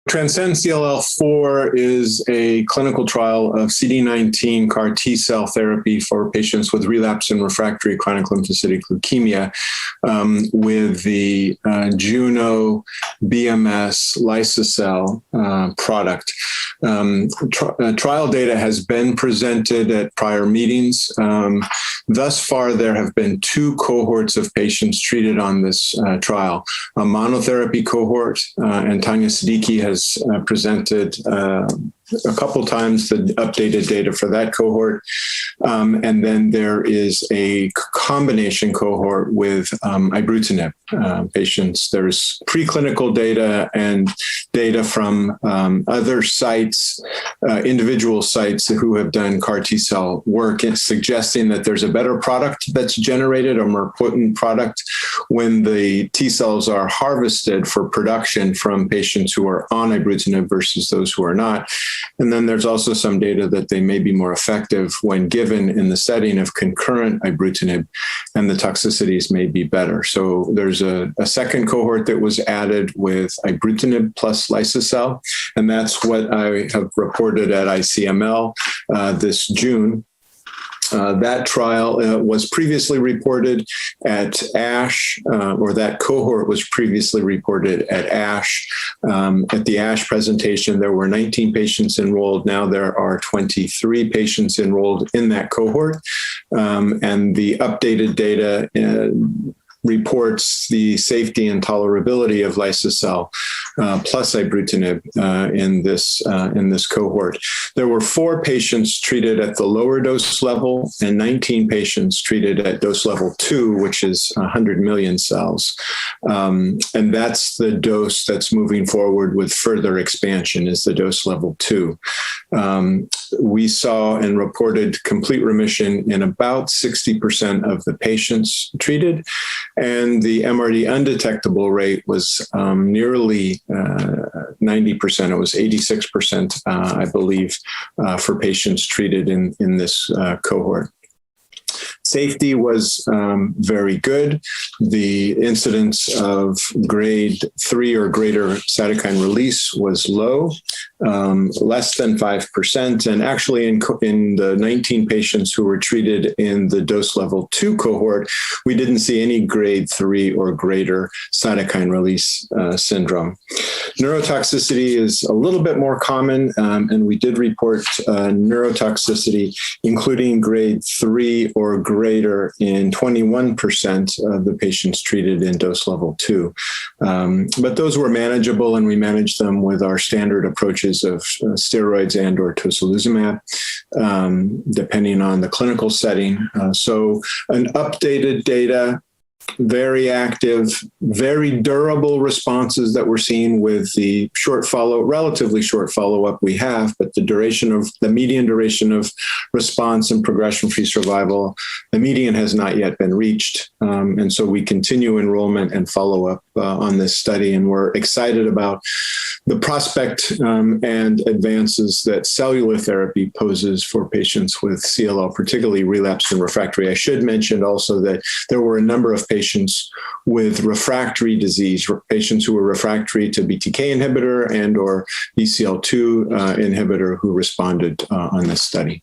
TRANSCEND-CLL-004 is a clinical trial of CD19 CAR T-cell therapy for patients with relapsed and refractory chronic lymphocytic leukemia with the Juno BMS LISO-CEL product. Trial data has been presented at prior meetings. Thus far, there have been 2 cohorts of patients treated on this trial. A monotherapy cohort, and Tanya Siddiqui has presented a couple times the updated data for that cohort. And then there is a combination cohort with Ibrutinib patients. There's preclinical data and data from other sites, individual sites who have done CAR T-cell work, suggesting that there's a better product that's generated, a more potent product, when the T-cells are harvested for production from patients who are on Ibrutinib versus those who are not. And then there's also some data that they may be more effective when given in the setting of concurrent Ibrutinib, and the toxicities may be better. So there's a second cohort that was added with Ibrutinib plus LISO-CEL, and that's what I have reported at ICML this June. That trial was previously reported at ASH, or that cohort was previously reported at ASH. At the ASH presentation, there were 19 patients enrolled. Now there are 23 patients enrolled in that cohort. And the updated data reports the safety and tolerability of LISO-CEL plus Ibrutinib in this cohort. There were 4 patients treated at the lower dose level and 19 patients treated at dose level 2, which is 100 million cells. And that's the dose that's moving forward with further expansion, is the dose level 2. We saw and reported complete remission in about 60% of the patients treated, and the MRD undetectable rate was nearly 90%. It was 86%, I believe, for patients treated in this cohort. Safety was very good. The incidence of grade 3 or greater cytokine release was low, less than 5%. And actually in the 19 patients who were treated in the dose level 2 cohort, we didn't see any grade 3 or greater cytokine release syndrome. Neurotoxicity is a little bit more common, and we did report neurotoxicity, including grade 3 or greater in 21% of the patients treated in dose level 2. But those were manageable, and we managed them with our standard approaches of steroids and or tocilizumab, depending on the clinical setting. So an updated data, very active, very durable responses that we're seeing with the relatively short follow-up we have, but the median duration of response and progression-free survival, the median has not yet been reached. And so we continue enrollment and follow-up on this study, and we're excited about the prospect and advances that cellular therapy poses for patients with CLL, particularly relapsed and refractory. I should mention also that there were a number of patients with refractory disease, patients who were refractory to BTK inhibitor and or BCL2 inhibitor who responded on this study.